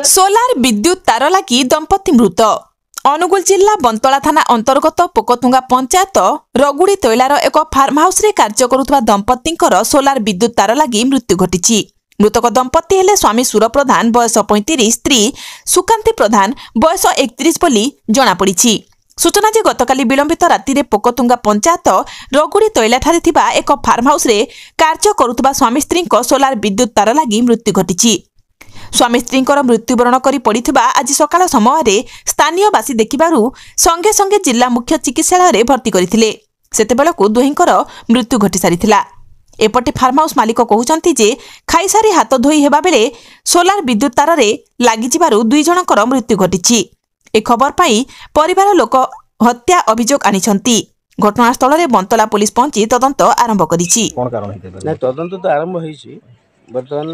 Solar विद्युत तार लगी दंपति मृत। अनुगुल जिला बंतला थाना अंतर्गत पोकतुंगा पंचायत रगुड़ी तैलार एक फार्म हाउस रे कार्य करुवा दंपति सोलार विद्युत तार लगी मृत्यु घटी। मृतक दंपति हेले स्वामी सुर प्रधान बयस 35, स्त्री सुकांती प्रधान बयस 31 बोली जनापड़ी। सूचना जे गतकाली विलंबित राति रे पोकतुंगा पंचायत रगुड़ी तैला ठारे थिबा एक फार्म हाउस रे कार्य करुवा स्वामी स्त्री सोलार विद्युत तार लगी मृत्यु घटी। स्वामी स्त्री मृत्युवरण कर पड़ा आज सकाळ समय स्थानीय बासी देखिबारु संगे संगे जिला मुख्य चिकित्सालय भर्ती करथिले। सेतेबेलकु दुहिंकर मृत्यु घटी सारिथिला। एपटे फार्म हाउस मालिक कहउचंती जे खाइसारी हाथ धोई हेबा बेले सोलार विद्युत तार रे लागि जिबारु दुई जनकर मृत्यु घटिछि। ए खबर पाई परिवार लोक हत्या अभियोग आनिछंती। घटनास्थल रे बंतला पुलिस पहुंची तदंत आरंभ करिछि। कोन कारण हेते? नै तदंत तो आरंभ होईछि। बर्तमान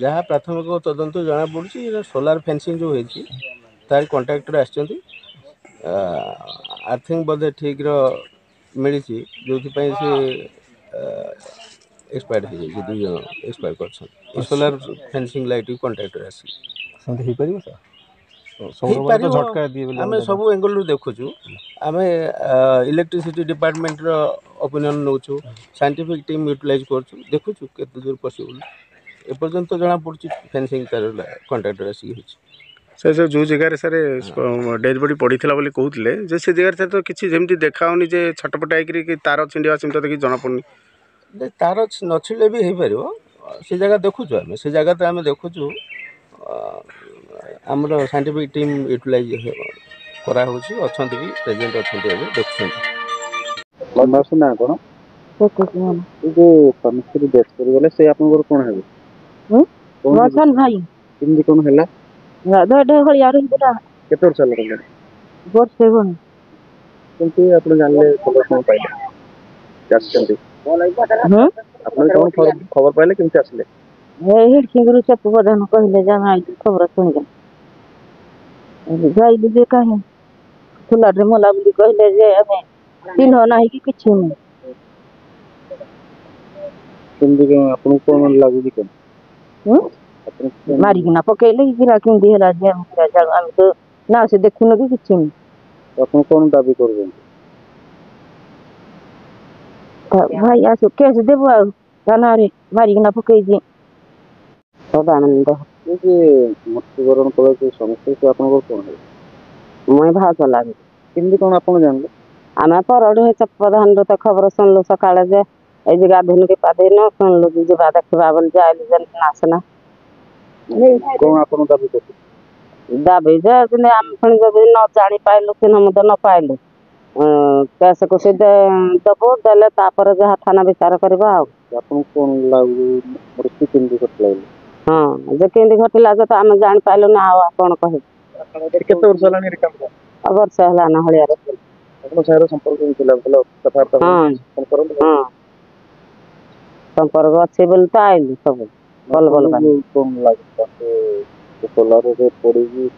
जहाँ प्राथमिक तदंत जना पड़ी सोलार फेंसिंग जो होती तार कॉन्ट्रैक्टर आसचंती आर्थिंग बोधे ठीक मिली जो से एक्सपायर हो जाए दुई जन एक्सपायर कर सोलार फेंसिंग लाइट कॉन्ट्रैक्टर आसी आम सब एंगल देखुचु। आम इलेक्ट्रिसिटी डिपार्टमेंट ओपिनियन नौचु साइंटिफिक टीम यूटिलाइज करछु देखुचु केते दूर पॉसिबल एपर्यंत जना पड़ी फेंसिंग तार कॉन्ट्रैक्टर आसिक सर जो जगह सर डेड बॉडी पड़ीला बोली कहते जे से जगह तो किसी जमी देखाऊनी जे छटपटा कि तार छिंडिया सेमती देखिए जना पड़नी तार नछिले भी हो पार से जगह देखुचु आम से जगह तो आम देखुचु आमर साइंटिफिक टीम यूटिलाइज करा होची अछंती भी प्रेजेंट अछंती एबे देखुछन मासु ना कोन जो समस्या डेथ कर गले से आपन कोन हेबे रोशन भाई किंदी कोन हैला दादा हो यार इनका केते वर्ष लागले बोर सेवन किंतु आपन जानले खबर कोन पाइले जासचंदी आपन कोन खबर पाइले किंतु आसले हे हिट किंगरु से प्रधान कहले जाना खबर सुन जाई दे काहे खुला रे मला बोली कहले जे हमें तीन हो नाही कि किछ नहीं किंदी आपन कोन लागु कि मारी ना पकेले गिरा किंदी हला जे हम तो ना से देखुन कि किछ नहीं आपन कोन दाबी करबे भाई आसो केस देबो थाना रे मारी ना पके जी सदानंद ये मृत्युवरण कले के समस्या से आपन कोन है मैं भाषा लागे किंदी कोन आपन जानले आमे पर हे प्रधान तो खबर सुनलो सकाळे जे ए जे गाधन के पादे न सुनलो जे बात देखबा बन जाइल जन नासना कोन आपन दाबी करते दाबी जे हम फण जब न जानि पाइलो कि हम तो न पाइलो कैसे को से दबो देले तापर जहा थाना विचार करबा आपन कोन लागु मृत्यु किंदी घटले हां जे किंदी घटला जे तो हम जानि पाइलो ना कोन कहे केते वर्ष लानी रे काम अगर सहला ना हलिया रे आपन सारो संपर्क मिथिला बोलो कथार्थ हां संपर्क अच्छे बोलता आइल सब बोल कोन लागता के सोलार रे पड़ी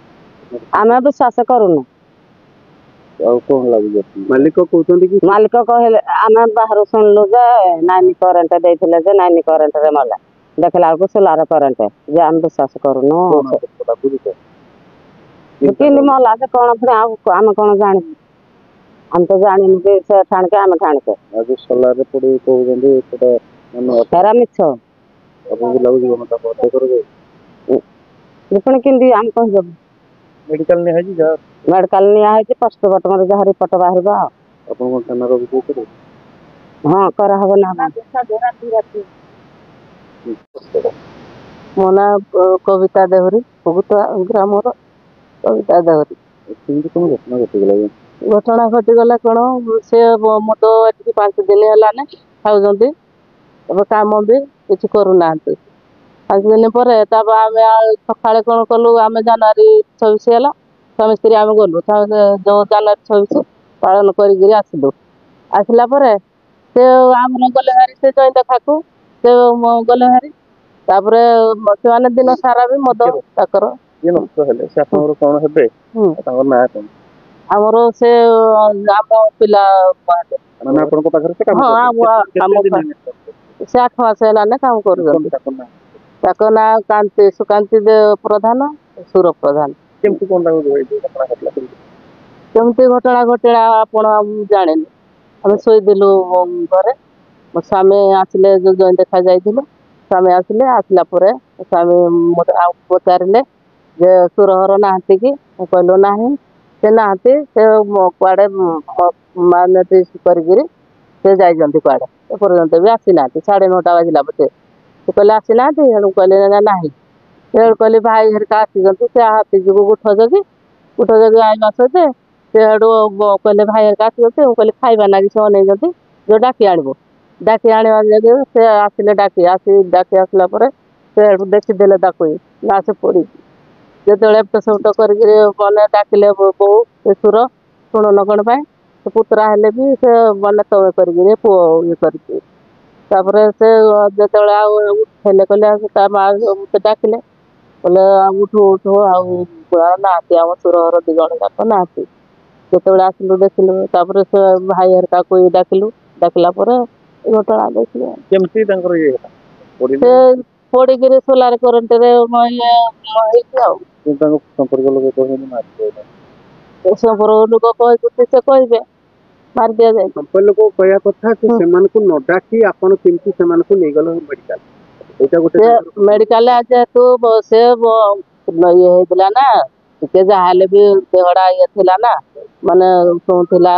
आमे विश्वास करूनु आ कोन लागि जति मालिक कहउछन कि मालिक कहले आमे बाहर सुनलो जे नानी करंट देथिले जे नानी करंट रे मला देखला को सोलार करंट जे हम विश्वास करूनु किंदी मला से कोन फिर आमे कोन जानि हम तो जानि के से ठाण के आमे ठाण के आज सोलार रे पड़ी कहउछन एटा तेरा मिछ अपन लागु जी मता बते करबे लेकिन किंदी हम कह जब मेडिकल ने है जी जा मेडिकल ने आए जे पोस्टमार्टम रे जहरी पट बाहरबा अपन को थाना रो भी करे हां करा हबो ना मोना कविता देवरी बहुत ग्राम रो कविता देवरी किंदी कोन घटना घटी गला घटना घटी गला कोन से मतो 5 दिन हला ने खाउजंती अब काम भी किसी करूना 5 दिन पर तब आम सका कौन कलु आम जनवरी 26 है स्वामी स्त्री आम गलु जो जनवरी 26 पालन करसलु आसला से आम गले हारी से जई देखा को से गले हारी तापर से दिन सारा भी मद ताकर कौन हेबे आमर से आम पिला माने आपन को पाखर से काम ସେ 8 ମାସ ହେଲାନେ କାମ କରୁଛନ୍ତି। ତାଙ୍କ ନାଁ କାନ୍ତି ସୁକାନ୍ତି ପ୍ରଧାନ, ସୁର ପ୍ରଧାନ। କେମିତି କ'ଣ ତାଙ୍କୁ ଘଟଣା ଘଟିଲା? କେମିତି ଘଟଣା ଘଟିଲା ଆପଣ ଜାଣିନି। ଆମେ ଶୋଇଥିଲୁ ଘରେ, ମୋ ସ୍ୱାମୀ ଆସିଲେ ଜଇଁ ଦେଖା ଯାଇଥିଲେ। ସ୍ୱାମୀ ଆସିଲା ପରେ ସ୍ୱାମୀ ମୋତେ ପଚାରିଲେ ଯେ ସୁରହର ନାହାନ୍ତି କି? ମୁଁ କହିଲୁ ନାହିଁ, ସେ ନାହାନ୍ତି, ସେ କୁଆଡ଼େ ମାନେ କରିକିରି ସେ ଯାଇଛନ୍ତି କୁଆଡ଼େ, ଏପର୍ଯ୍ୟନ୍ତ ବି ଆସିନାହାନ୍ତି। 9:30 ବାଜିଲା ବୋଧେ। ସେ କହିଲେ ଆସିନାହାନ୍ତି, ସେଣୁ କହିଲେ ନାହିଁ। ସେଠୁ କହିଲି ଭାଇ ହେରିକା ଆସିଛନ୍ତି, ସେ ହାତୀ ଯୋଗୁ ଗୁଠ ଜଗି ଆଇବା ସହିତ ସେ ସେଠୁ କହିଲେ ଭାଇ ହେରିକା ଆସିଛନ୍ତି। ମୁଁ କହିଲି ଖାଇବା ଲାଗି ସେ ଅନେଇଛନ୍ତି, ଯୋଉ ଡାକି ଆଣିବ। ଡାକି ଆଣିବା ଯଦି ସେ ଆସିଲେ ଡାକି ଆସିଲା ପରେ ସେ ସେଠୁ ଦେଖିଦେଲେ ତାକୁ ନା ସେ ପଡ଼ିଛି। ଯେତେବେଳେ ଏପଟ ସେପଟ କରିକିରି ମାନେ ଡାକିଲେ ବୋଉ ସେ ସୁର ଶୁଣୁନ କ'ଣ ପାଇଁ? ସେ ପୁତୁରା ହେଲେ ବି ସେ ମାନେ ତଳେ କରିକିରି ପୁଅ ଇଏ କରିଛି। ତାପରେ ସେ ଯେତେବେଳେ ଆଉ ଉଠେଇଲେ କହିଲେ ତା ମା ମୋତେ ଡାକିଲେ କହିଲେ ଉଠୁ ଆଉ ନାହାନ୍ତି, ଆମ ସୁରହର 2 ଜଣ ଯାକ ନାହାନ୍ତି। ଯେତେବେଳେ ଆସିଲୁ ଦେଖିଲୁ, ତାପରେ ସେ ଭାଇ ହେରିକାକୁ ଡାକିଲୁ। ଡାକିଲା ପରେ ଏ ଘଟଣା ଦେଖିଲୁ। କେମିତି ତାଙ୍କର ଇଏ ହେଲା? ସେ ପଡ଼ିକିରି ସୋଲାର କରେଣ୍ଟରେ ହେଇଛି ଆଉ। ତାଙ୍କ ସମ୍ପର୍କ ଲୋକ କହୁଛନ୍ତି ମାରିଦେବେ। ସମ୍ପର୍କ ଲୋକ କହିଛନ୍ତି, ସେ କହିବେ ମାରି ଦିଆଯାଇଛି। ସମ୍ପର୍କ ଲୋକ କହିବା କଥା ଯେ ସେମାନଙ୍କୁ ନ ଡାକି ଆପଣ କେମିତି ସେମାନଙ୍କୁ ନେଇଗଲ ମେଡିକାଲ? ଏଇଟା ଗୋଟେ ମେଡିକାଲ ଯେହେତୁ ସେ ଇଏ ହେଇଥିଲା ନା, ଟିକେ ଯାହାହେଲେ ବି ଦେହଟା ଇଏ ଥିଲା ନା, ମାନେ ଶୁଣୁଥିଲା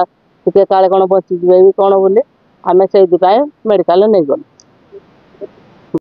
ଟିକେ କାଳେ କ'ଣ ବଞ୍ଚିଯିବେ କି କ'ଣ ବୋଲି ଆମେ ସେଇଥିପାଇଁ ମେଡିକାଲ ନେଇଗଲୁ।